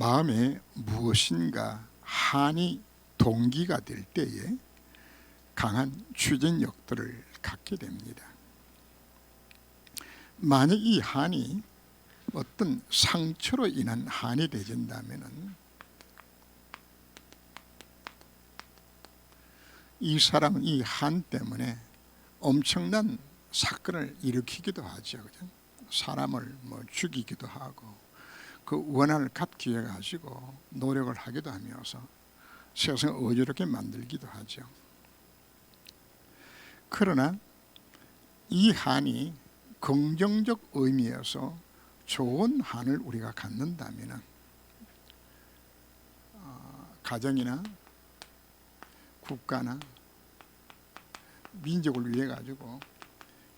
마음에 무엇인가 한이 동기가 될 때에 강한 추진력들을 갖게 됩니다. 만약 이 한이 어떤 상처로 인한 한이 되진다면 이 사람은 이 한 때문에 엄청난 사건을 일으키기도 하죠. 그죠? 사람을 죽이기도 하고 그 원한을 갚기 위해 가지고 노력을 하기도 하면서 세상을 어지럽게 만들기도 하죠. 그러나 이 한이 긍정적 의미에서 좋은 한을 우리가 갖는다면 가정이나 국가나 민족을 위해 가지고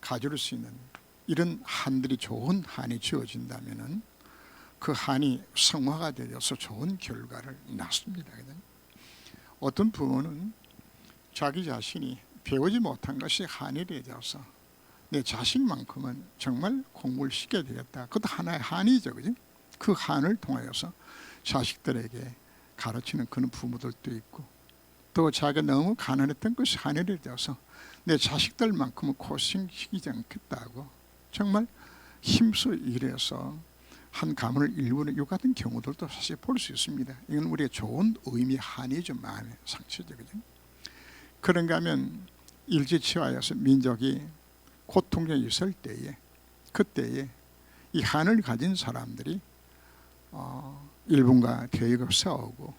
가져올 수 있는 이런 한들이 좋은 한이 주어진다면 그 한이 성화가 되어서 좋은 결과를 낳습니다. 어떤 부모는 자기 자신이 배우지 못한 것이 한이 되어서 내 자식만큼은 정말 공부를 시켜야 되겠다. 그것도 하나의 한이죠. 그죠? 그 한을 통하여서 자식들에게 가르치는 그런 부모들도 있고, 또 자기가 너무 가난했던 것이 한이 되어서 내 자식들만큼은 고생시키지 않겠다고 정말 힘써 일해서 한 가문을 일구는 이 같은 경우들도 사실 볼 수 있습니다. 이건 우리의 좋은 의미의 한이죠. 마음의 상처죠. 그죠? 그런가 하면 일제치하여서 민족이 고통에 있을 때에 그때에 이 한을 가진 사람들이 일본과 대역을 싸우고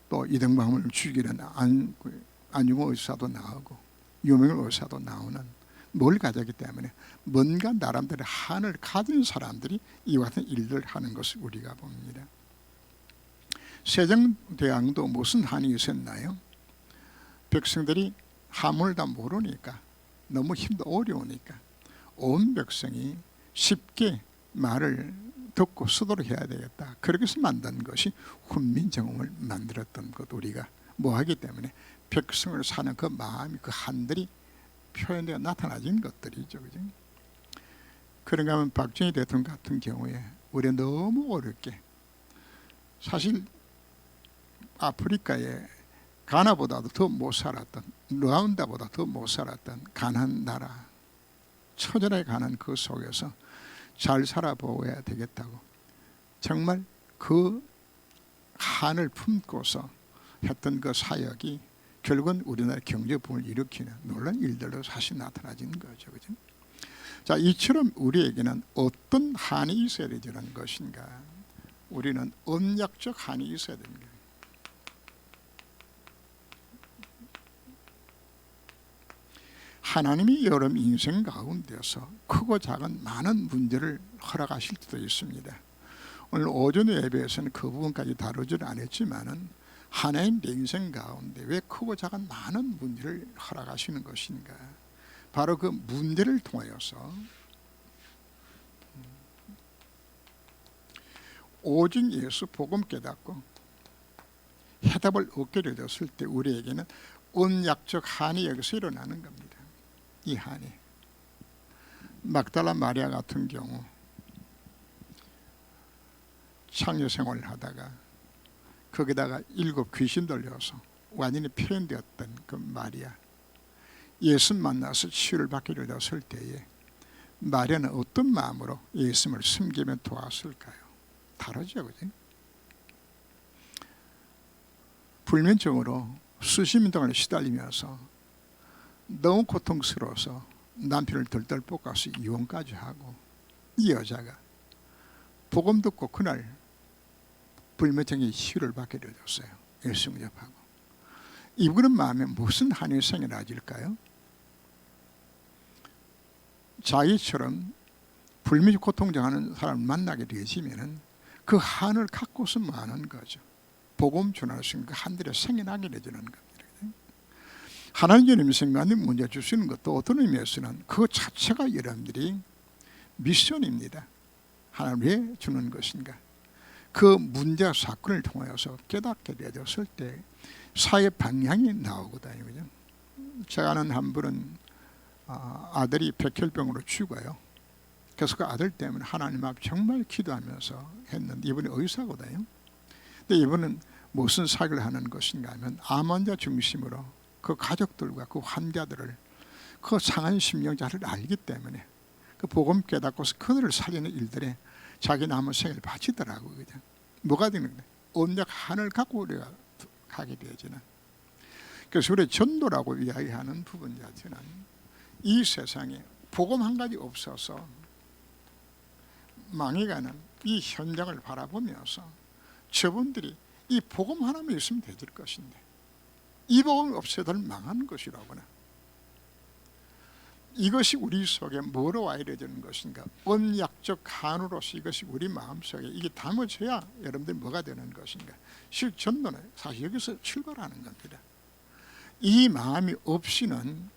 또 이등병을 죽이는 안중호 의사도 나오고 유명일 의사도 나오는 뭘 가졌기 때문에 뭔가 나름대로 한을 가진 사람들이 이와 같은 일들을 하는 것을 우리가 봅니다. 세종대왕도 무슨 한이 있었나요? 백성들이 한문을 다 모르니까 너무 힘도 어려우니까 온 백성이 쉽게 말을 듣고 쓰도록 해야 되겠다. 그렇게 해서 만든 것이 훈민정음을 만들었던 것, 우리가 뭐하기 때문에 백성을 사는 그 마음이 그 한들이 표현되어 나타나진 것들이죠. 그죠? 그런가 하면 박정희 대통령 같은 경우에 우리가 너무 어렵게, 사실 아프리카에 가나보다도 더 못 살았던, 루안다보다 더 못 살았던 가난한 나라, 처절하게 가난 그 속에서 잘 살아보아야 되겠다고 정말 그 한을 품고서 했던 그 사역이 결국은 우리나라 경제붐을 일으키는 놀라운 일들로 사실 나타나진 거죠. 그죠? 자, 이처럼 우리에게는 어떤 한이 있어야 되는 것인가? 우리는 언약적 한이 있어야 됩니다. 하나님이 여러분 인생 가운데서 크고 작은 많은 문제를 허락하실 수도 있습니다. 오늘 오전 예배에서는 그 부분까지 다루지는 않았지만은 하나님 내 인생 가운데 왜 크고 작은 많은 문제를 허락하시는 것인가? 바로 그 문제를 통하여서 오직 예수 복음 깨닫고 해답을 얻게 되었을 때 우리에게는 언약적 한이 여기서 일어나는 겁니다. 이 한이 막달라 마리아 같은 경우 창녀 생활을 하다가 거기다가 7 귀신 들려서 완전히 표현되었던 그 마리아, 예수 만나서 치유를 받게 되었을 때에 마리아는 어떤 마음으로 예수님을 숨기며 도왔을까요? 다르죠. 그죠? 불면증으로 수십 년 동안 시달리면서 너무 고통스러워서 남편을 덜덜 볶아서 이혼까지 하고, 이 여자가 복음 듣고 그날 불면증의 치유를 받게 되었어요. 예수 영접하고. 이분은 마음에 무슨 한이 생겨나질까요? 자기처럼 불면증 고통당하는 사람을 만나게 되시면은 그 한을 갖고서 많은 거죠. 복음 전할 수 있는 그 한들이 생겨나게 되는 겁니다. 하나님의 생각에 문제 주시는 것도 어떤 의미에서는 그 자체가 여러분들이 미션입니다. 하나님 왜 주는 것인가? 그 문제 사건을 통해서 깨닫게 되었을 때 사회 방향이 나오거든요. 그죠? 제가 아는 한 분은 아들이 백혈병으로 죽어요. 그래서 그 아들 때문에 하나님 앞 정말 기도하면서 했는데, 이분이 의사거든요. 근데 이번은 무슨 사역을 하는 것인가 하면 암 환자 중심으로 그 가족들과 그 환자들을 그 상한 심령자를 알기 때문에 그 복음 깨닫고서 그들을 살리는 일들에 자기 남은 생을 바치더라고. 그냥 뭐가 되는 거야? 언약 하늘 갖고 우리가 가게 되어지는. 그래서 우리 전도라고 이야기하는 부분 자체는 이 세상에 복음 한 가지 없어서 망해가는 이 현장을 바라보면서 저분들이 이 복음 하나만 있으면 되질 것인데 이 복음이 없어도 망하는 것이라거나, 이것이 우리 속에 뭐로 와 이루어지는 것인가? 언약적 간으로서 이것이 우리 마음속에 이게 담아져야 여러분들 뭐가 되는 것인가? 실전도는 사실 여기서 출발하는 겁니다. 이 마음이 없이는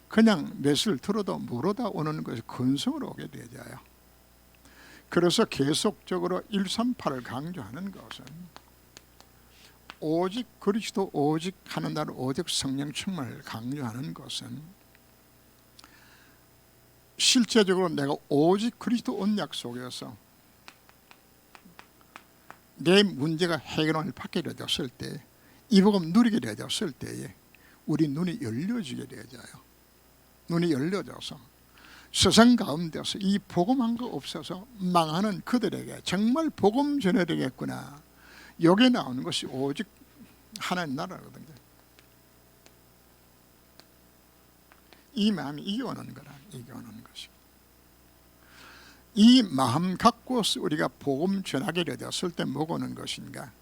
그냥 몇을 들어도 모르다 오는 것이 근성으로 오게 되어져요. 그래서 계속적으로 138을 강조하는 것은 오직 그리스도 오직 하는 날 오직 성령 충만을 강조하는 것은 실제적으로 내가 오직 그리스도 언약 속에서 내 문제가 해결을 받게 되었을 때, 이 복음 누리게 되었을 때에 우리 눈이 열려지게 되어져요. 눈이 열려져서 세상 가운데서 이 복음 한 거 없어서 망하는 그들에게 정말 복음 전해야 되겠구나. 여기에 나오는 것이 오직 하나님 나라거든요. 이 마음이 이겨오는 거라. 이겨오는 것이. 이 마음 갖고서 우리가 복음 전하게 되었을 때 뭐가 오는 것인가?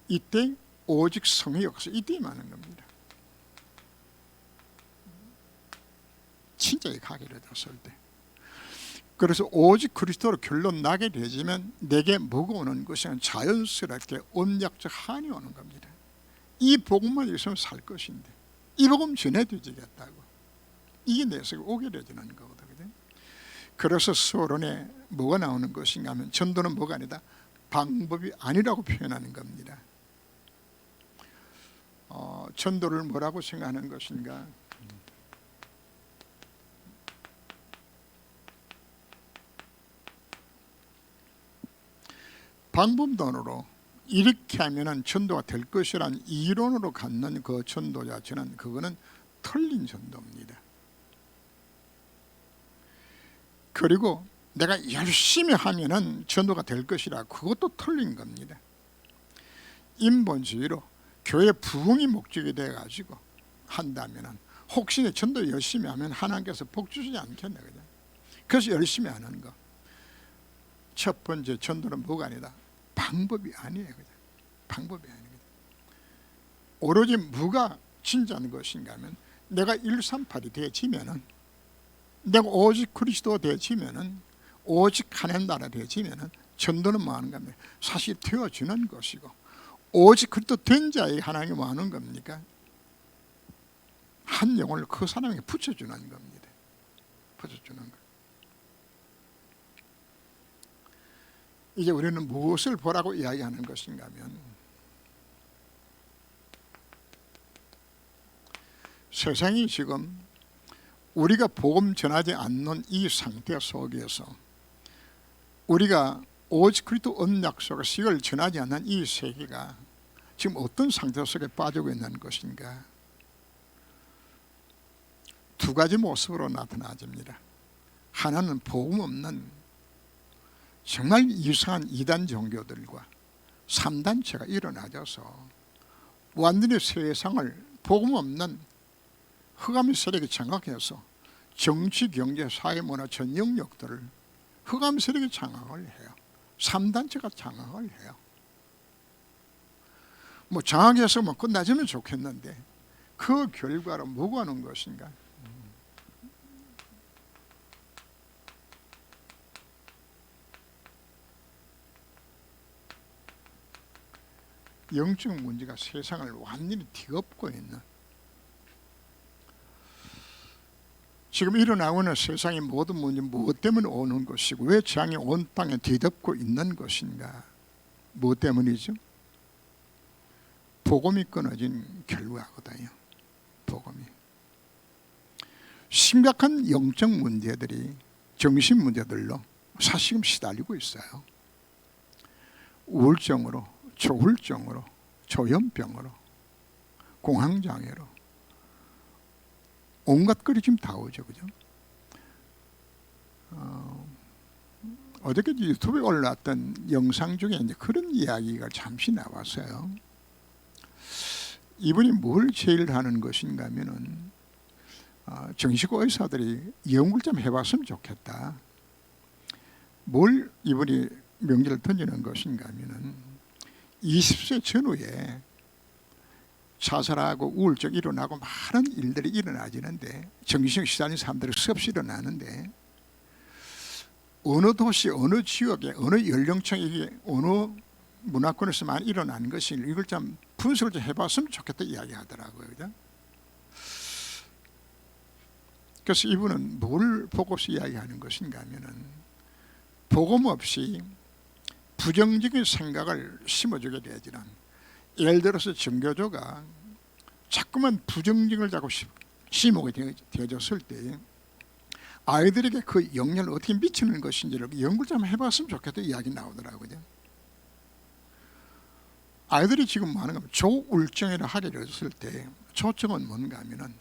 이때 오직 성의 역사, 이때 임하는 겁니다. 진짜에 가게 되었을 때. 그래서 오직 그리스도로 결론 나게 되지만 내게 뭐가 오는 것은 자연스럽게 언약적 한이 오는 겁니다. 이 복음만 있으면 살 것인데 이 복음 전해드리겠다고, 이게 내 속에 오게 되는 거거든요. 그래서 서론에 뭐가 나오는 것인가 하면 전도는 뭐가 아니다, 방법이 아니라고 표현하는 겁니다. 전도를 뭐라고 생각하는 것인가? 방법론으로 이렇게 하면은 전도가 될 것이라는 이론으로 갖는 그 전도 자체는 그거는 틀린 전도입니다. 그리고 내가 열심히 하면은 전도가 될 것이라, 그것도 틀린 겁니다. 인본주의로 교회 부흥이 목적이 돼 가지고 한다면은 혹시 전도 열심히 하면 하나님께서 복 주시지 않겠나. 그래서 열심히 하는 거. 첫 번째 전도는 뭐가 아니다, 방법이 아니에요. 그냥 방법이 아니에요. 오로지 뭐가 진짜인 것인가 하면 내가 138이 되어지면은, 내가 오직 그리스도가 되어지면은, 오직 하나님 나라 되어지면은 전도는 뭐 하는 겁니까? 사실 되어지는 것이고, 오직 그리스도 된 자에게 하나님이 뭐 하는 겁니까? 한 영혼을 그 사람에게 붙여주는 겁니다. 붙여주는 거. 이제 우리는 무엇을 보라고 이야기하는 것인가 하면, 세상이 지금 우리가 복음 전하지 않는 이 상태 속에서 우리가 오직 그리스도 언약 속에서 이걸 전하지 않는 이 세계가 지금 어떤 상태 속에 빠지고 있는 것인가? 두 가지 모습으로 나타나집니다. 하나는 복음 없는 정말 이상한 이단 종교들과 3단체가 일어나져서 완전히 세상을 복음 없는 흑암의 세력이 장악해서 정치, 경제, 사회, 문화 전 영역들을 흑암 세력이 장악을 해요. 3단체가 장악을 해요. 뭐 장악해서 뭐 끝나지면 좋겠는데 그 결과로 뭐가 하는 것인가? 영적 문제가 세상을 완전히 뒤엎고 있는, 지금 일어나고 있는 세상의 모든 문제 무엇 때문에 오는 것이고 왜 재앙이 온 땅에 뒤덮고 있는 것인가? 무엇 때문이죠? 복음이 끊어진 결과거든요. 복음이. 심각한 영적 문제들이 정신 문제들로 사실은 시달리고 있어요. 우울증으로 조울증으로, 조현병으로, 공황장애로 온갖 거리 지금 다 오죠, 그죠? 어저께 유튜브에 올라왔던 영상 중에 이제 그런 이야기가 잠시 나왔어요. 이분이 뭘 제일 하는 것인가 하면은 정식 의사들이 연구를 좀 해봤으면 좋겠다. 뭘 이분이 명제를 던지는 것인가 하면은 20세 전후에 자살하고 우울증 일어나고 많은 일들이 일어나지는데, 정신적 시달린 사람들이 수없이 일어나는데, 어느 도시, 어느 지역에, 어느 연령층에, 어느 문화권에서만 일어나는 것이, 이걸 좀 분석을 좀 해봤으면 좋겠다 이야기하더라고요. 그죠? 그래서 이분은 뭘 보고서 이야기하는 것인가 하면은, 복음 없이 부정적인 생각을 심어주게 되지는, 예를 들어서 정교조가 자꾸만 부정적을 자꾸 심어게 되어졌을 때 아이들에게 그 영향을 어떻게 미치는 것인지를 연구를 좀 해봤으면 좋겠다 이야기 나오더라고요. 아이들이 지금 뭐 하는 건 조울증이라 하게 됐을 때 조증은 뭔가 하면은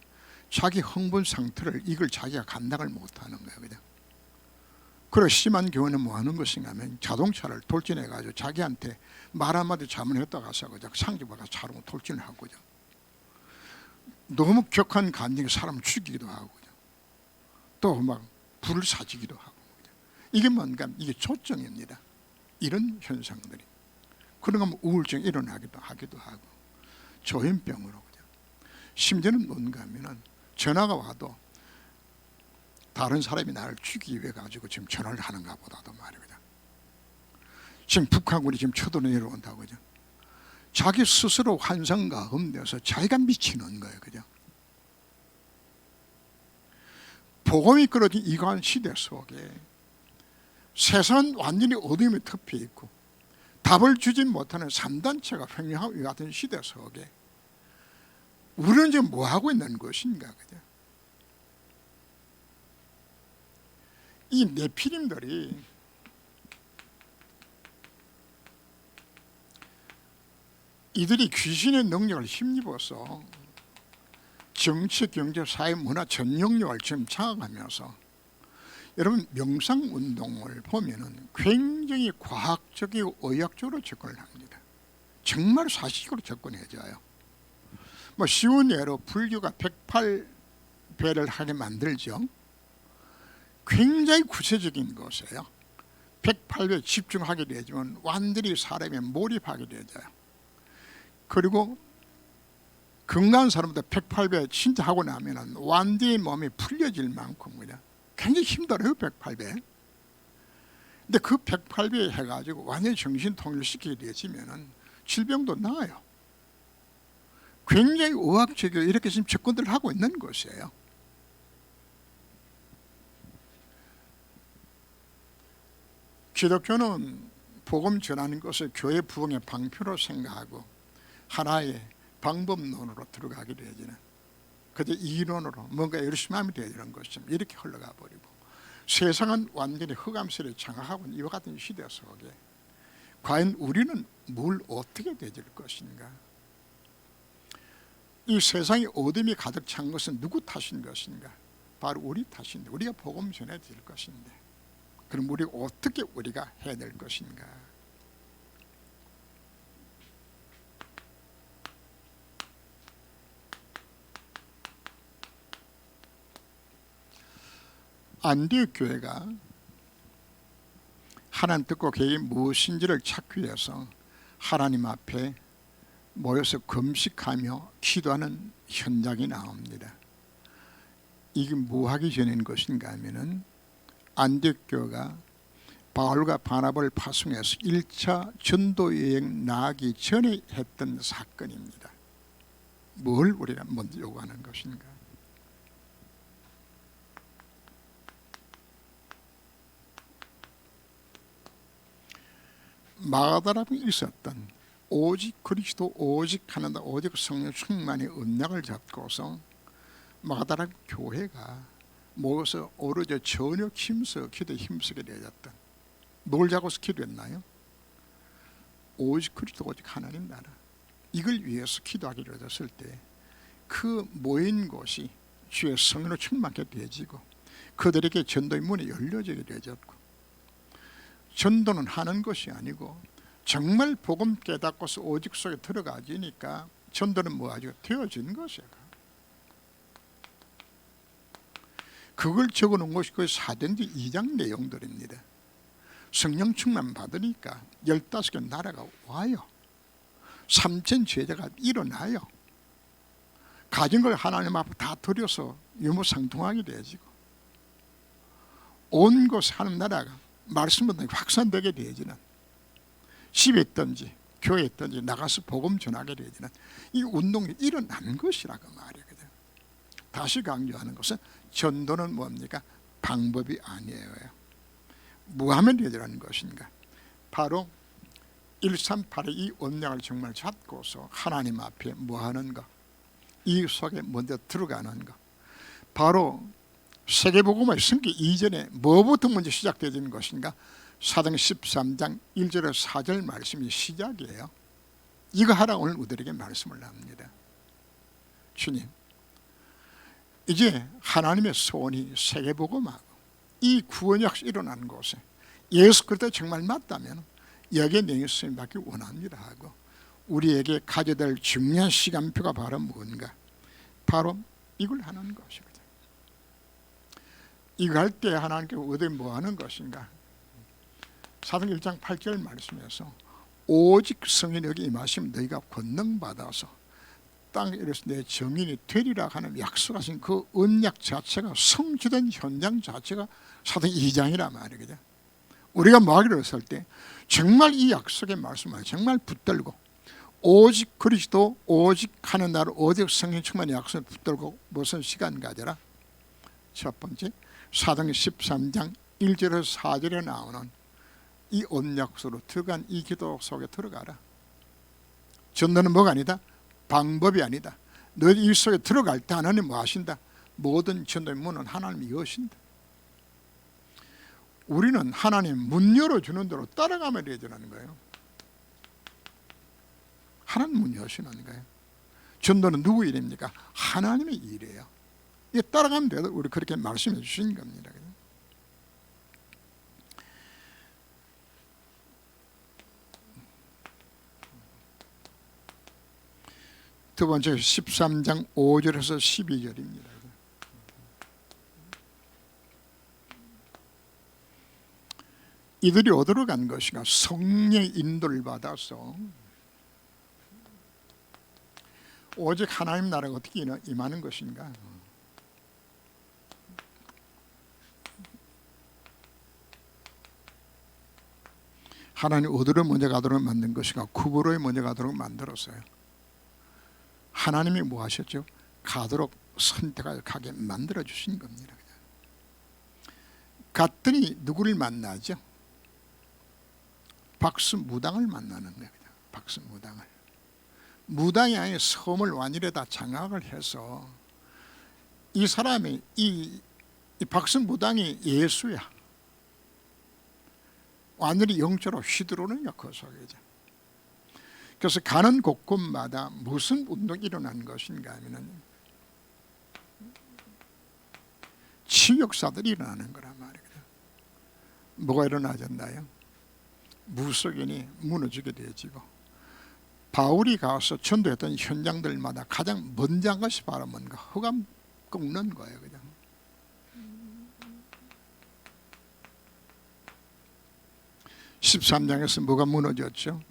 자기 흥분 상태를 이걸 자기가 감당을 못하는 거예요. 그죠? 그리고 심한 경우는 뭐 하는 것인가 하면 자동차를 돌진해 가지고 자기한테 말 한마디 잘못했다 가서 그죠? 상집에 가서 차로 돌진을 하고 그죠? 너무 격한 감정이 사람을 죽이기도 하고 그죠? 또 막 불을 사지기도 하고 그죠? 이게 뭔가 이게 조증입니다. 이런 현상들이. 그러면 우울증이 일어나기도 하기도 하고 조현병으로 그죠? 심지어는 뭔가 하면은 전화가 와도 다른 사람이 나를 죽이기 위해 가지고 지금 전화를 하는가 보다도 말이거든. 지금 북한군이 지금 쳐들어 내려온다고 그죠? 자기 스스로 환상 가운데서 자기가 미치는 거예요, 그죠? 복음이 끌어진 이러한 시대 속에 세상은 완전히 어둠에 덮여 있고 답을 주지 못하는 3단체가 횡령하고 이 같은 시대 속에 우리는 지금 뭐 하고 있는 것인가, 그죠? 이 네피림들이 이들이 귀신의 능력을 힘입어서 정치, 경제, 사회, 문화 전 영역을 지금 장악하면서, 여러분 명상운동을 보면은 굉장히 과학적이고 의학적으로 접근을 합니다. 정말 사실적으로 접근해줘요. 뭐 쉬운 예로 불교가 108배를 하게 만들죠. 굉장히 구체적인 것이에요. 108배 집중하게 되지만 완전히 사람이 몰입하게 되죠. 그리고 건강한 사람들 108배 진짜 하고 나면은 완전히 몸이 풀려질 만큼 그냥 굉장히 힘들어요. 108배. 근데 그 108배 해가지고 완전히 정신 통일시키게 되지면은 질병도 나아요. 굉장히 의학적이고 이렇게 지금 접근들을 하고 있는 것이에요. 기독교는 복음 전하는 것을 교회 부흥의 방표로 생각하고 하나의 방법론으로 들어가게 되어지는, 그저 이론으로 뭔가 열심히 하면 되는 것처럼 이렇게 흘러가 버리고, 세상은 완전히 흑암세를 장악하고 있는 이와 같은 시대 속에 과연 우리는 뭘 어떻게 되질 것인가? 이 세상에 어둠이 가득 찬 것은 누구 탓인 것인가? 바로 우리 탓인데, 우리가 복음 전해 드릴 것인데, 그럼 우리가 어떻게 우리가 해야 될 것인가? 안디옥 교회가 하나님 뜻과 계획이 무엇인지를 찾기 위해서 하나님 앞에 모여서 금식하며 기도하는 현장이 나옵니다. 이게 뭐 하기 전인 것인가 하면은 안디옥 교회가 바울과 바나바를 파송해서 1차 전도 여행 나가기 전에 했던 사건입니다. 뭘 우리가 먼저 요구하는 것인가? 마가다락에 있었던 오직 그리스도, 오직 하나님, 오직 성령 충만의 언약을 잡고서 마가다락 교회가 모여서 오로지 저녁 힘써 기도에 힘쓰게 되었던, 뭘 잡고서 기도했나요? 오직 그리스도 오직 하나님 나라, 이걸 위해서 기도하기로 했을 때 그 모인 곳이 주의 성령으로 충만하게 되어지고 그들에게 전도의 문이 열려지게 되어졌고, 전도는 하는 것이 아니고 정말 복음 깨닫고서 오직 속에 들어가지니까 전도는 뭐하죠? 되어진 것이야. 그걸 적어놓은 것이 그 사도행전 2장 내용들입니다. 성령 충만 받으니까 15개 나라가 와요. 3천 제자가 일어나요. 가진 걸 하나님 앞에 다 드려서 유무상통하게 되어지고, 온 곳 하는 나라가 말씀보다 확산되게 되어지는, 집에 있든지 교회에 있든지 나가서 복음 전하게 되어지는 이 운동이 일어난 것이라고 말이거든요. 다시 강조하는 것은 전도는 뭡니까? 방법이 아니에요. 뭐 하면 되라는 것인가? 바로 138의 이 언약을 정말 잡고서 하나님 앞에 뭐 하는가? 이 속에 먼저 들어가는 것. 바로 세계복음의 성기 이전에 뭐부터 먼저 시작되는 것인가? 사도행전 13장 1절에서 4절 말씀이 시작이에요. 이거 하라 오늘 우리에게 말씀을 합니다. 주님, 이제 하나님의 소원이 세계복음하고 이 구원이 일어나는 곳에 예수 그리스도 정말 맞다면 여기에 내 있음을 받기 원합니다 하고, 우리에게 가져야 될 중요한 시간표가 바로 뭔가? 바로 이걸 하는 것이거든요. 이거 할 때 하나님께 어디 뭐 하는 것인가? 사도행전 1장 8절 말씀에서 오직 성령이 여기 임하시면 너희가 권능 받아서 땅에 이르러서 내 정인이 되리라 하는 약속하신 그 언약 자체가 성취된 현장 자체가 사도행전 2장이란 말이거든요. 우리가 뭐 하기로 했을 때 정말 이 약속의 말씀을 정말 붙들고 오직 그리스도 오직 하는 나라 오직 성령 충만의 약속을 붙들고 무슨 시간 가져라? 첫 번째 사도행전 13장 1절에서 4절에 나오는 이 언약으로 들어간 이 기도 속에 들어가라. 전도는 뭐가 아니다? 방법이 아니다. 너희 이 속에 들어갈 때 하나님 뭐 하신다? 모든 전도의 문은 하나님이 여신다. 우리는 하나님 문 열어주는 대로 따라가면 되는 거예요. 하나님 문 여시는 거예요. 전도는 누구 일입니까? 하나님의 일이에요. 이게 따라가면 돼도 우리 그렇게 말씀해 주신 겁니다. 두 번째 13장 5절에서 12절입니다. 이들이 어디로 간 것인가? 성령의 인도를 받아서 오직 하나님 나라가 어떻게 임하는 것인가? 하나님 어디로 먼저 가도록 만든 것인가? 구보로에 먼저 가도록 만들었어요. 하나님이 뭐 하셨죠? 가도록 선택하게 만들어 주신 겁니다. 갔더니 누구를 만나죠? 박수무당을 만나는 거예요. 박수무당을. 무당이 아닌 섬을 완전히 다 장악을 해서 이 사람이 이 박수무당이 예수야. 완전히 영적으로 휘두르는 그 속이죠. 그래서 가는 곳곳마다 무슨 운동이 일어난 것인가 하면은 치유역사들이 일어나는 거란 말이거든요. 뭐가 일어나졌나요? 무속인이 무너지게 되어지고, 바울이 가서 전도했던 현장들마다 가장 먼저 한 것이 바로 뭔가? 흑암 꺾는 거예요. 그냥. (13장에서) 뭐가 무너졌죠?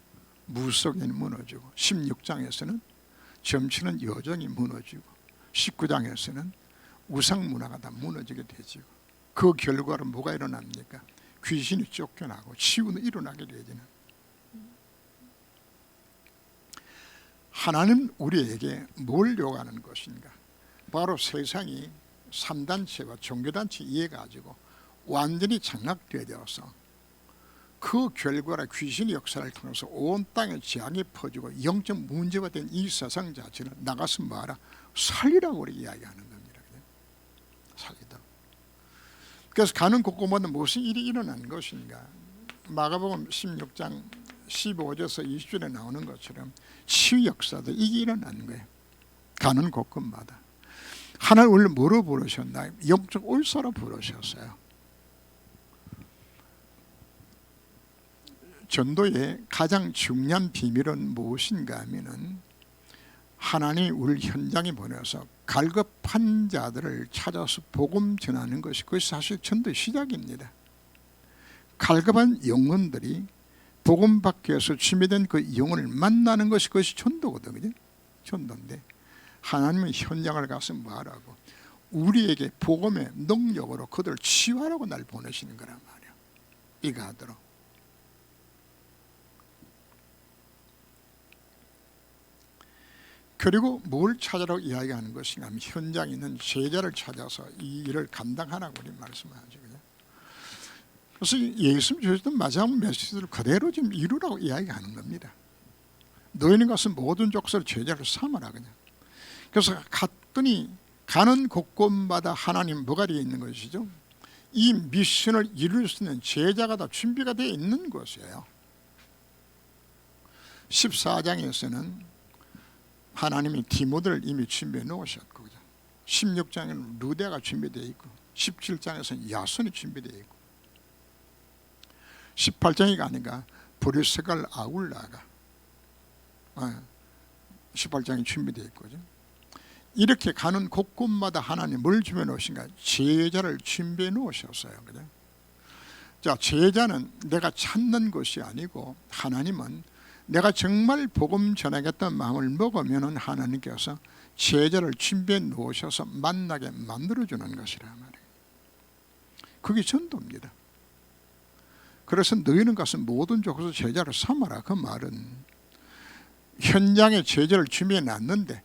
무속인이 무너지고, 16장에서는 점치는 여정이 무너지고, 19장에서는 우상 문화가 다 무너지게 되지고, 그 결과로 뭐가 일어납니까? 귀신이 쫓겨나고 치유는 일어나게 되지는. 하나님 우리에게 뭘 요구하는 것인가? 바로 세상이 3단체와 종교단체 이해가지고 완전히 장악되어서 그 결과로 귀신의 역사를 통해서 온 땅에 재앙이 퍼지고 영적 문제가 된 이 세상 자체는 나가서 말아 살리라고 우리 이야기하는 겁니다. 살리다. 그래서 가는 곳곳마다 무슨 일이 일어난 것인가? 마가복음 16장 15절에서 20절에 나오는 것처럼 치유 역사도 이게 일어나는 거예요. 가는 곳곳마다. 하나님 원래 뭐로 부르셨나요? 영적 울사로 부르셨어요. 전도의 가장 중요한 비밀은 무엇인가 하면은 하나님이 우리 현장에 보내서 갈급한 자들을 찾아서 복음 전하는 것이 그것이 사실 전도의 시작입니다. 갈급한 영혼들이 복음 받기 위해서 준비된 그 영혼을 만나는 것이 그것이 전도거든요. 전도인데 하나님은 현장을 가서 뭐하라고? 우리에게 복음의 능력으로 그들을 치유하라고 날 보내시는 거란 말이에요. 이거 하도록. 그리고 뭘 찾으라고 이야기하는 것인가 하면 현장에 있는 제자를 찾아서 이 일을 감당하라고 우리 말씀하죠. 그래서 예수님 주셨던 마지막 메시지를 그대로 좀 이루라고 이야기하는 겁니다. 너희는 가서 모든 족속을 제자를 삼아라 그냥. 그래서 갔더니 가는 곳곳마다 하나님 뭐가 되어 있는 것이죠? 이 미션을 이룰 수 있는 제자가 다 준비가 되어 있는 것이에요. 14장에서는 하나님이 디모데를 이미 준비해 놓으셨고 16장에는 루데가 준비되어 있고 17장에서는 야손이 준비되어 있고 18장이 가니까 브리스갈 아울라가 18장이 준비되어 있거든요. 이렇게 가는 곳곳마다 하나님 뭘 준비해 놓으신가? 제자를 준비해 놓으셨어요. 그죠? 자, 제자는 내가 찾는 것이 아니고 하나님은 내가 정말 복음 전하겠다는 마음을 먹으면 하나님께서 제자를 준비해 놓으셔서 만나게 만들어주는 것이라 말이에요. 그게 전도입니다. 그래서 너희는 가서 모든 족속에서 제자를 삼아라. 그 말은 현장에 제자를 준비해 놨는데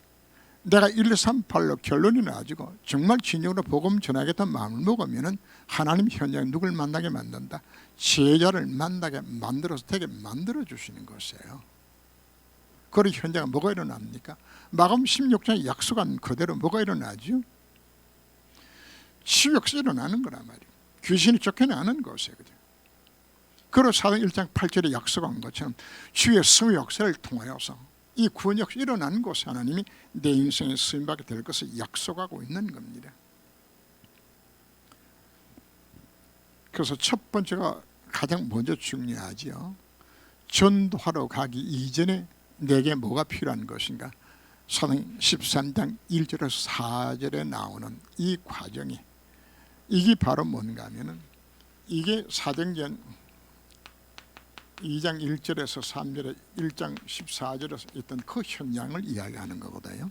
내가 1, 2, 3, 8로 결론이 나가지고 정말 진정으로 복음 전하겠다는 마음을 먹으면 하나님 현장에 누굴 만나게 만든다? 제자를 만나게 만들어서 되게 만들어 주시는 것이에요. 그리고 현장에 뭐가 일어납니까? 마가복음 16장에 약속한 그대로 뭐가 일어나죠? 치유 역사 일어나는 거란 말이에요. 귀신이 쫓겨나는 것이에요. 그리고 사도행 1장 8절에 약속한 것처럼 주의 승리 역사를 통하여서 이 구원 역사 일어나는 곳에 하나님이 내 인생에 쓰임받게 될 것을 약속하고 있는 겁니다. 그래서 첫 번째가 가장 먼저 중요하지요. 전도하러 가기 이전에 내게 뭐가 필요한 것인가? 사도행 13장 1절에서 4절에 나오는 이 과정이 이게 바로 뭔가 하면은 이게 사도행전 2장 1절에서 3절에 1장 14절에서 있던 그 현장을 이야기하는 거거든요.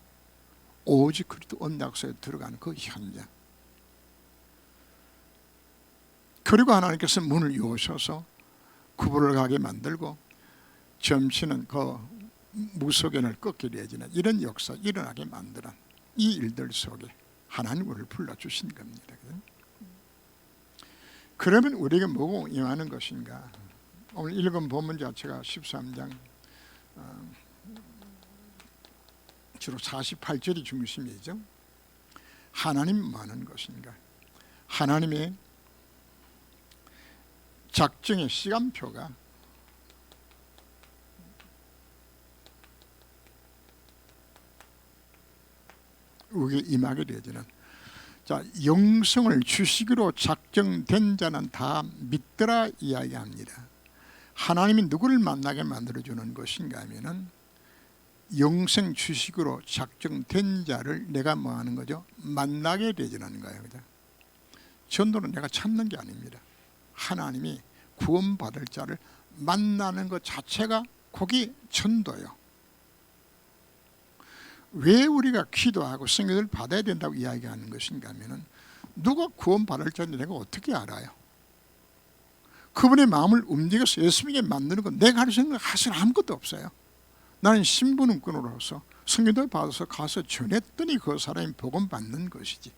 오직 그리스도 언약서에 들어가는 그 현장. 그리고 하나님께서 문을 여셔서 구부를 가게 만들고 점치는 그 무속견을 꺾게 내지는 이런 역사 일어나게 만드는 이 일들 속에 하나님 우리를 불러주신 겁니다. 그러면 우리가 뭐고 임하는 것인가? 오늘 읽은 본문 자체가 13장 주로 48절이 중심이죠. 하나님 뭐 하는 것인가? 하나님의 작정의 시간표가 우리에게 임하게 되어지는 자, 영성을 주시기로 작정된 자는 다 믿더라 이야기합니다. 하나님이 누구를 만나게 만들어주는 것인가 하면은 영생 주식으로 작정된 자를 내가 뭐 하는 거죠? 만나게 되지는 거예요. 그죠? 전도는 내가 찾는 게 아닙니다. 하나님이 구원받을 자를 만나는 것 자체가 그게 전도예요. 왜 우리가 기도하고 성경을 받아야 된다고 이야기하는 것인가 하면은 누가 구원받을 자인지 내가 어떻게 알아요? 그분의 마음을 움직여서 예수님에게 만드는 건 내가 할 수 있는 아무것도 없어요. 나는 신분권으로서 성경을 받아서 가서 전했더니 그 사람이 복음 받는 것이지.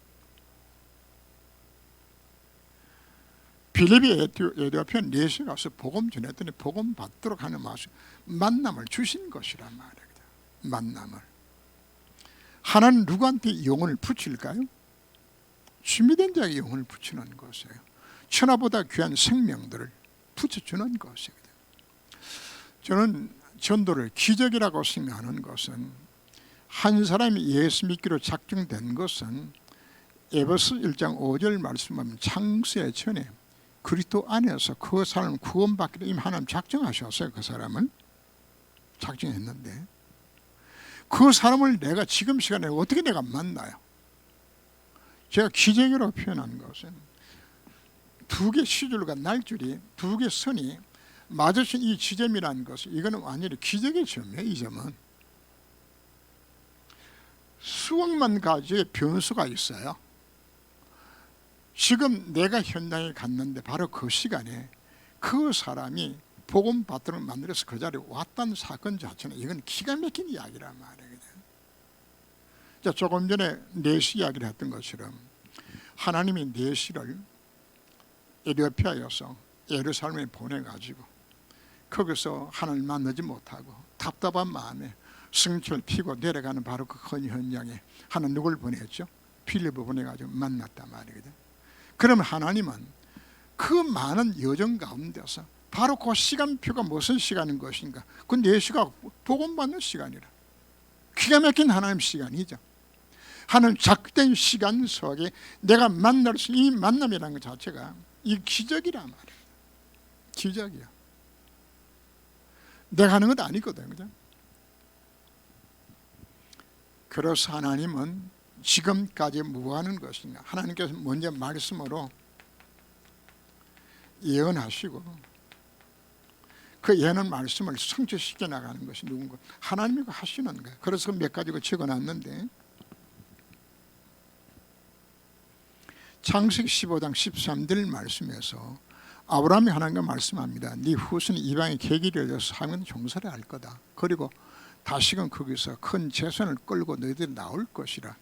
빌립이 에티오피아 넷에 가서 복음 전했더니 복음 받도록 하는 만남을 주신 것이란 말이에요. 만남을. 하나는 누구한테 영혼을 붙일까요? 준비된 자에게 영혼을 붙이는 것이에요. 천하보다 귀한 생명들을 붙여주는 것이거든요. 저는 전도를 기적이라고 생각하는 것은, 한 사람이 예수 믿기로 작정된 것은 에베소 1장 5절 말씀하면 창세 전에 그리스도 안에서 그 사람을 구원받기로 이미 하나님 작정하셨어요. 그 사람을 작정했는데 그 사람을 내가 지금 시간에 어떻게 내가 만나요? 제가 기적이라고 표현한 것은 두 개 시줄과 날줄이, 두 개 선이 마주친 이 지점이라는 것은, 이거는 완전히 기적의 점이에요. 이 점은 수억만 가지의 변수가 있어요. 지금 내가 현장에 갔는데 바로 그 시간에 그 사람이 복음 받도록 만들어서 그 자리에 왔다는 사건 자체는, 이건 기가 막힌 이야기란 말이에요. 자, 조금 전에 내시 이야기를 했던 것처럼 하나님이 내시를 에티오피아에서 예루살렘에 보내가지고 거기서 하나님을 만나지 못하고 답답한 마음에 승철 피고 내려가는 바로 그 큰 현장에 하나님 누굴 보냈죠? 필립을 보내가지고 만났단 말이거든. 그러면 하나님은 그 많은 여정 가운데서 바로 그 시간표가 무슨 시간인 것인가? 그 4시가 복음 받는 시간이라. 기가 막힌 하나님 시간이죠. 하나님 작된 시간 속에 내가 만날 수, 이 만남이라는 것 자체가 이 기적이란 말이에요. 기적이야. 내가 하는 것 아니거든, 그죠? 그래서 하나님은 지금까지 뭐 하는 것인가? 하나님께서 먼저 말씀으로 예언하시고 그 예언 말씀을 성취시켜 나가는 것이 누군가? 하나님이 하시는 거예요. 그래서 몇 가지 적어놨는데, 창세기 15장 13절 말씀에서 아브라함이 하나님과 말씀합니다. 네 후손이 이방의 계기를 열어서 하면 종살이 할 거다. 그리고 다시금 거기서 큰 재산을 끌고 너희들이 나올 것이라.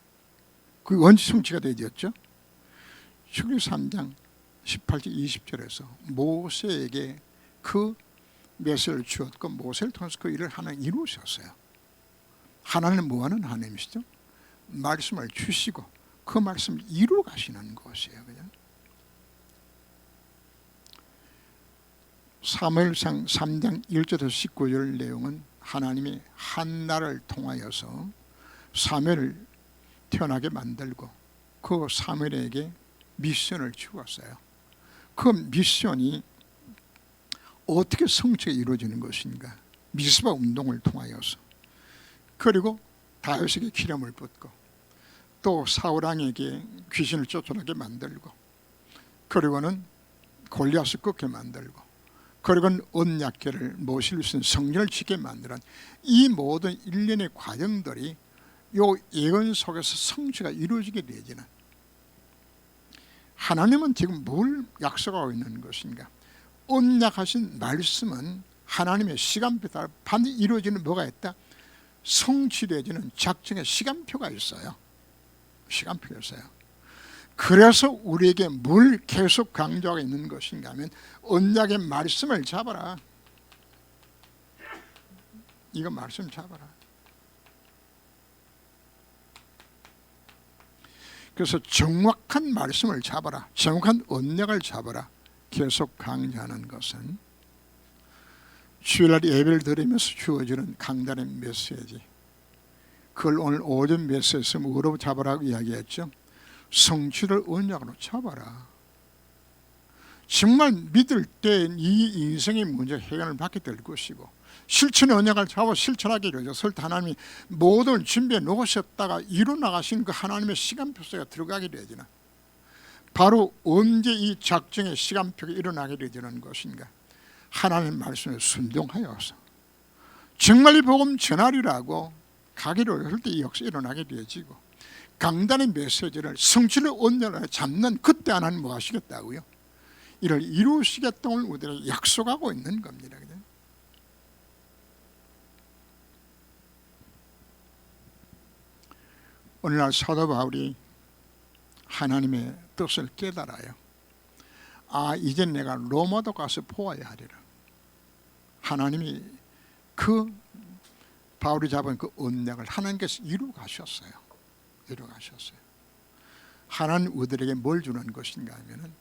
그게 언제 성취가 되었죠? 출애굽기 3장 18절 20절에서 모세에게 그 메시지를 주었고 모세를 통해서 그 일을 하나님 이루셨어요. 하나님은 뭐하는 하나님이시죠? 말씀을 주시고 그 말씀을 이루어 가시는 것이에요. 그냥 사무엘상 3장 1절에서 19절 내용은 하나님이 한나를 통하여서 사무엘을 태어나게 만들고 그 사무엘에게 미션을 주었어요. 그 미션이 어떻게 성취가 이루어지는 것인가? 미스바 운동을 통하여서, 그리고 다윗에게 기름을 붓고 또 사울왕에게 귀신을 쫓아나게 만들고, 그리고는 골리앗을 꺾게 만들고, 그리고는 언약궤를 모실 수 있는 성전을 짓게 만드는 이 모든 일련의 과정들이 요 예언 속에서 성취가 이루어지게 되지는, 하나님은 지금 뭘 약속하고 있는 것인가? 언약하신 말씀은 하나님의 시간표에 따라 반드시 이루어지는 뭐가 있다? 성취되어지는 작정의 시간표가 있어요. 시간표가 있어요. 그래서 우리에게 뭘 계속 강조하고 있는 것인가 하면 언약의 말씀을 잡아라. 이거 말씀 잡아라. 그래서 정확한 말씀을 잡아라. 정확한 언약을 잡아라. 계속 강조하는 것은 주일날 예배를 드리면서 주어지는 강단의 메시지, 그걸 오늘 오전 메시지에서 뭐로 잡아라고 이야기했죠? 성취를 언약으로 잡아라. 정말 믿을 때 이 인생의 문제 해결을 받게 될 것이고, 실천의 언약을 잡아 실천하게 되죠. 설때 하나님이 모든 준비해 놓으셨다가 이루어나가신 그 하나님의 시간표가 들어가게 되지는, 바로 언제 이 작정의 시간표가 일어나게 되는 것인가? 하나님의 말씀에 순종하여서 정말 이 복음 전하리라고 가기로 할 때 이 역사 일어나게 되어지고, 강단의 메시지를 성취를 언약을 잡는 그때 하나님 뭐 하시겠다고요? 이를 이루시겠다는 우리에게 약속하고 있는 겁니다. 오늘날 사도 바울이 하나님의 뜻을 깨달아요. 아, 이제 내가 로마도 가서 보아야 하리라. 하나님이 그 바울이 잡은 그 언약을 하나님께서 이루어 가셨어요. 이루어 가셨어요. 하나님 우리들에게 뭘 주는 것인가 하면은,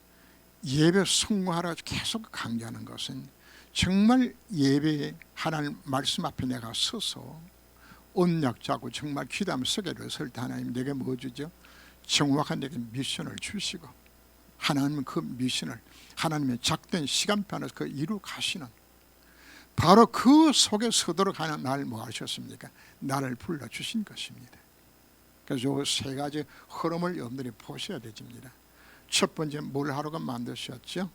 예배 성공하라고 계속 강조하는 것은 정말 예배에 하나님 말씀 앞에 내가 서서 언약자고 정말 기도하며 서게 됐을 때 하나님 내게 뭐 주죠? 정확한 내게 미션을 주시고 하나님은 그 미션을 하나님의 작된 시간표 안에서 그 이루 가시는 바로 그 속에 서도록 하는 나를 뭐 하셨습니까? 나를 불러주신 것입니다. 그래서 이 세 가지 흐름을 여러분들이 보셔야 되집니다. 첫 번째 뭘 하루가 만드셨죠?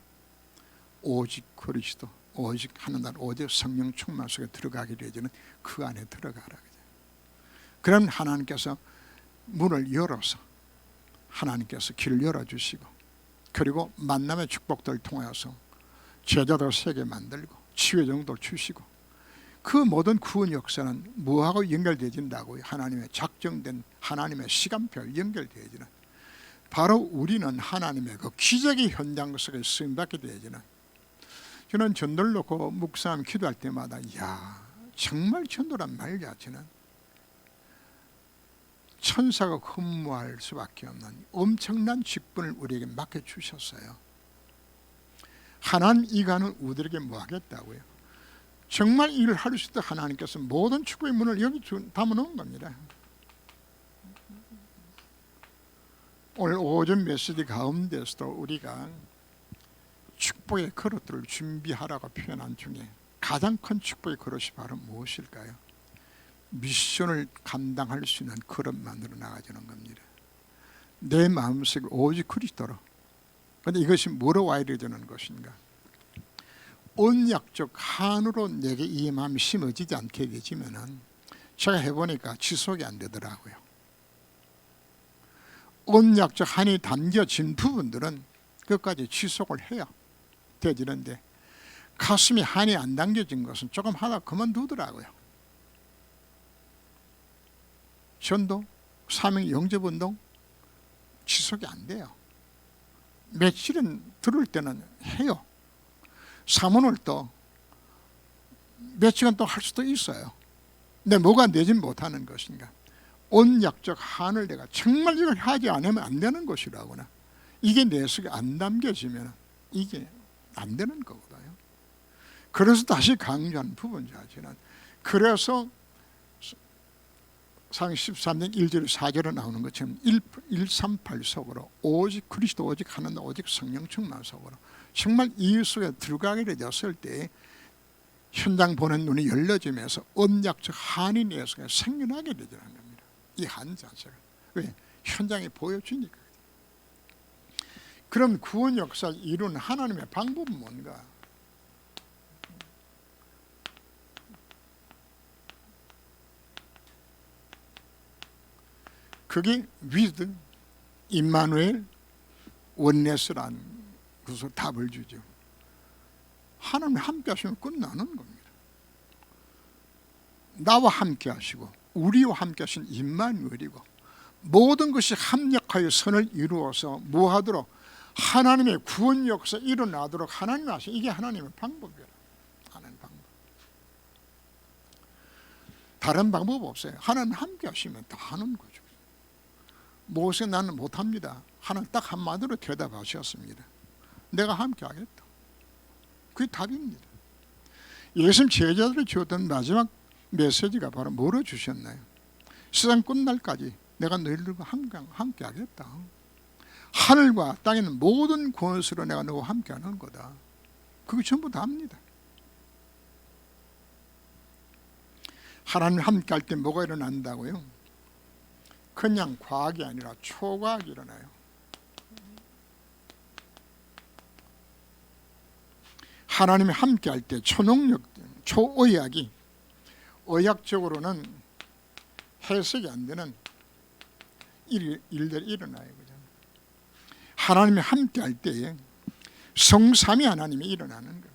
오직 그리스도, 오직 하나님, 오직 성령 충만 속에 들어가게 되지는 그 안에 들어가라. 그럼 하나님께서 문을 열어서 하나님께서 길을 열어주시고 그리고 만남의 축복들을 통해서 제자도 세게 만들고 치유의 정도를 주시고 그 모든 구원 역사는 뭐하고 연결되어진다고요? 하나님의 작정된 하나님의 시간표에 연결되어지는 바로 우리는 하나님의 그 기적의 현장 속에 쓰임받게 되어지는 저는 전도를 놓고 묵상하며 기도할 때마다 야 정말 전도란 말 자체는 천사가 근무할 수밖에 없는 엄청난 직분을 우리에게 맡겨주셨어요. 하나님 이가는 우리에게 뭐 하겠다고요? 정말 일을 할 수 있도록 하나님께서 모든 축복의 문을 여기 담아놓은 겁니다. 오늘 오전 메시지 가운데서도 우리가 축복의 그릇들을 준비하라고 표현한 중에 가장 큰 축복의 그릇이 바로 무엇일까요? 미션을 감당할 수 있는 그릇 만들어 나가지는 겁니다. 내 마음속에 오직 그리스도로. 그런데 이것이 뭐로 와야 되는 것인가? 언약적 한으로 내게 이 마음이 심어지지 않게 되지면은 제가 해보니까 지속이 안 되더라고요. 언약적 한이 담겨진 부분들은 끝까지 지속을 해야 되지는데 가슴이 한이 안 담겨진 것은 조금 하다 그만두더라고요. 전도, 사명, 영접운동 지속이 안 돼요. 며칠은 들을 때는 해요. 사문을 또 며칠간 또 할 수도 있어요. 근데 뭐가 내지 못하는 것인가? 언약적 한을 내가 정말 이걸 하지 않으면 안 되는 것이라거나 이게 내 속에 안 담겨지면 이게 안 되는 거거든요. 그래서 다시 강조한 부분 자체는 그래서 상 13년 1절 4절에 나오는 것처럼 138 속으로 오직 그리스도 오직 하나님 오직 성령 충만 속으로 정말 이 속에 들어가게 되었을 때 현장 보는 눈이 열려지면서 언약적 한이 내 속에 생겨나게 되는 겁니다. 이 한 자체가. 왜? 현장에 보여주니까. 그럼 구원 역사를 이루는 하나님의 방법은 뭔가? 그게 위드, 임마누엘, 원네스라는 것으로 답을 주죠. 하나님 함께 하시면 끝나는 겁니다. 나와 함께 하시고 우리와 함께 하신 임마누엘이고 모든 것이 합력하여 선을 이루어서 뭐하도록 하나님의 구원 역사 일어나도록 하나님이 하신 이게 하나님의 방법이에요. 하나님 방법. 다른 방법 없어요. 하나님 함께 하시면 다 하는 거죠. 모세 나는 못합니다. 하나님 딱 한마디로 대답하셨습니다. 내가 함께 하겠다. 그게 답입니다. 예수님 제자들이 주었던 마지막 메시지가 바로 뭐로 주셨나요? 세상 끝날까지 내가 너희들과 함께 하겠다. 하늘과 땅에 있는 모든 권세로 내가 너와 함께 하는 거다. 그게 전부 다입니다. 하나님 함께 할 때 뭐가 일어난다고요? 그냥 과학이 아니라 초과학이 일어나요. 하나님이 함께 할 때 초능력, 초의학이 의학적으로는 해석이 안 되는 일들이 일어나요. 그죠? 하나님이 함께 할 때에 성삼위 하나님이 일어나는 겁니다.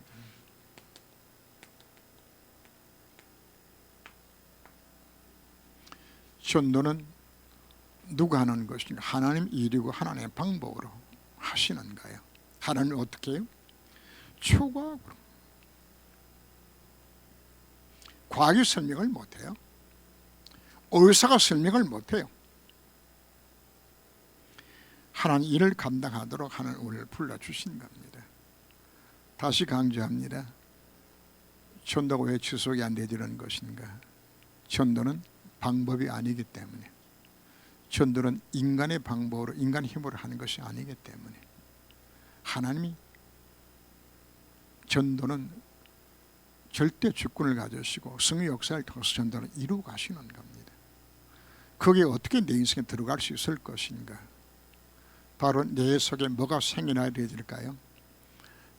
전도는 누가 하는 것인가? 하나님 일이고 하나님의 방법으로 하시는가요? 하나님은 어떻게 해요? 초과학으로. 과학이 설명을 못해요. 의사가 설명을 못해요. 하나님 일을 감당하도록 하는 우리를 불러주신 겁니다. 다시 강조합니다. 전도가 왜 지속이 안 되지는 것인가? 전도는 방법이 아니기 때문에, 전도는 인간의 방법으로 인간 힘으로 하는 것이 아니기 때문에, 하나님이 전도는 절대 주권을 가지시고 성의 역사를 통해서 전도를 이루어 가시는 겁니다. 그게 어떻게 내 인생에 들어갈 수 있을 것인가? 바로 내 속에 뭐가 생겨나야 되질까요?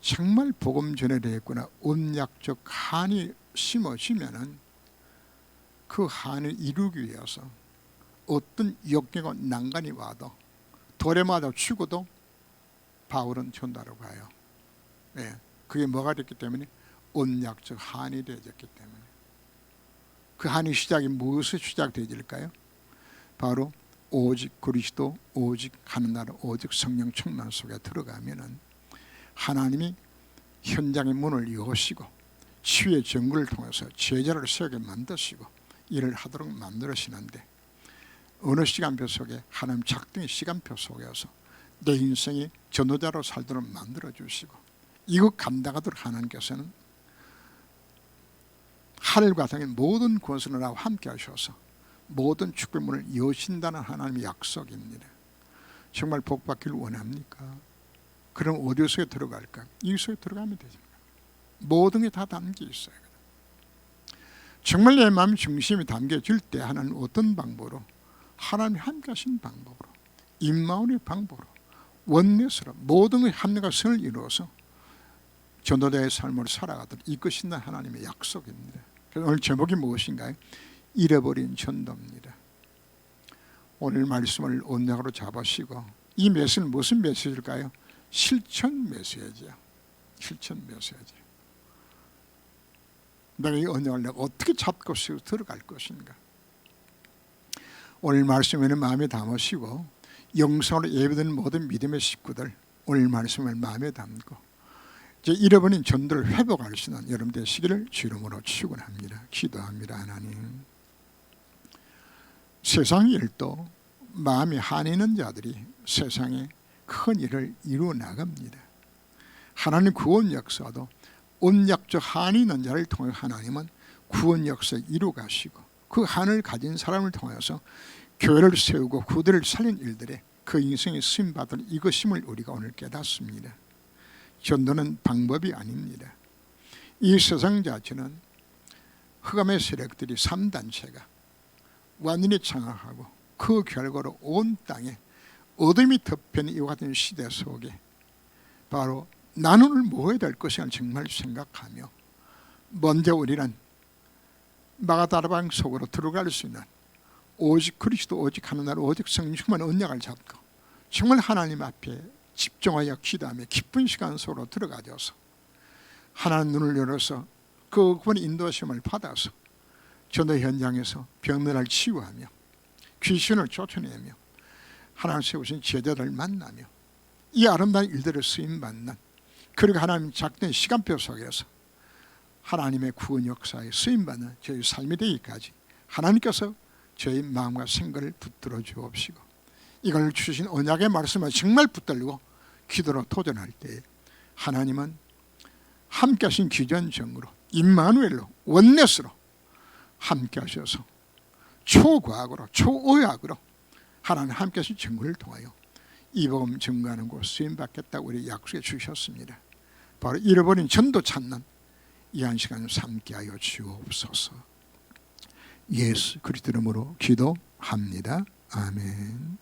정말 복음 전해되었구나. 언약적 한이 심어지면은 그 한을 이루기 위해서 어떤 역경과 난간이 와도 돌에 맞아 죽어도 바울은 전도하러 가요. 네, 그게 뭐가 됐기 때문에? 언약적 한이 되어졌기 때문에. 그 한의 시작이 무엇에 시작되어질까요? 바로 오직 그리스도, 오직 하는 나라, 오직 성령 충만 속에 들어가면은 하나님이 현장의 문을 여시고 치유의 정글을 통해서 제자를 세우게 만드시고 일을 하도록 만들으시는데, 어느 시간표 속에 하나님 작정의 시간표 속에서 내 인생이 전도자로 살도록 만들어주시고 이것 감당하도록 하나님께서는 하늘과 땅의 모든 권세를 나와 함께 하셔서 모든 축복의 문을 여신다는 하나님의 약속입니다. 정말 복받기를 원합니까? 그럼 어디 속에 들어갈까? 이 속에 들어가면 되죠. 모든 게 다 담겨 있어요. 정말 내 마음 중심이 담겨질 때 하나님 어떤 방법으로? 하나님이 함께 하신 방법으로, 임마누엘 방법으로, 원내스로 모든 의 합력과 선을 이루어서 전도자의 삶을 살아가도록 이끄신다 하나님의 약속입니다. 그래서 오늘 제목이 무엇인가요? 잃어버린 전도입니다. 오늘 말씀을 언약으로 잡으시고, 이 메시지는 무슨 메시지일까요? 실천 메시지야. 실천 메시지. 내가 이 언약을 내가 어떻게 잡고 들어갈 것인가? 오늘 말씀에는 마음에 담으시고, 영상으로 예배드리는 모든 믿음의 식구들 오늘 말씀을 마음에 담고 이제 잃어버린 전도를 회복할 수 있는 여러분 되시기를 주 이름으로 축원합니다. 기도합니다. 하나님, 세상 일도 마음이 한이 있는 자들이 세상에 큰 일을 이루어 나갑니다. 하나님 구원 역사도 언약적 한이 있는 자를 통해 하나님은 구원 역사를 이루어 가시고 그 한을 가진 사람을 통해서 교회를 세우고 후대를 살린 일들에 그 인생의 쓰임받은 이것임을 우리가 오늘 깨닫습니다. 전도는 방법이 아닙니다. 이 세상 자체는 흑암의 세력들이 3단체가 완전히 장악하고 그 결과로 온 땅에 어둠이 덮여있는 이와 같은 시대 속에 바로 나는 오늘 뭐 해야 될 것인가 정말 생각하며 먼저 우리는 마가다라방 속으로 들어갈 수 있는 오직 그리스도, 오직 하는 나라, 오직 성령 충만한 언약을 잡고 정말 하나님 앞에 집중하여 기도하며 기쁜 시간 속으로 들어가져서 하나님 눈을 열어서 그분의 인도하심을 받아서 전도 현장에서 병들을 치유하며 귀신을 쫓아내며 하나님 세우신 제자들을 만나며 이 아름다운 일들을 쓰임받는, 그리고 하나님 작된 시간표 속에서 하나님의 구원 역사에 쓰임받는 저희 삶이 되기까지 하나님께서 저희 마음과 생각을 붙들어 주옵시고 이걸 주신 언약의 말씀을 정말 붙들고 기도로 도전할 때 하나님은 함께 하신 기전정으로 임마누엘로 원내스로 함께 하셔서 초과학으로 초의학으로 하나님 함께 하신 증거를 통하여 이 복음 증거하는 곳 쓰임받겠다고 우리 약속해 주셨습니다. 바로 잃어버린 전도 찾는 이 한 시간 함께하여 주옵소서. 예수 그리스도 이름으로 기도합니다. 아멘.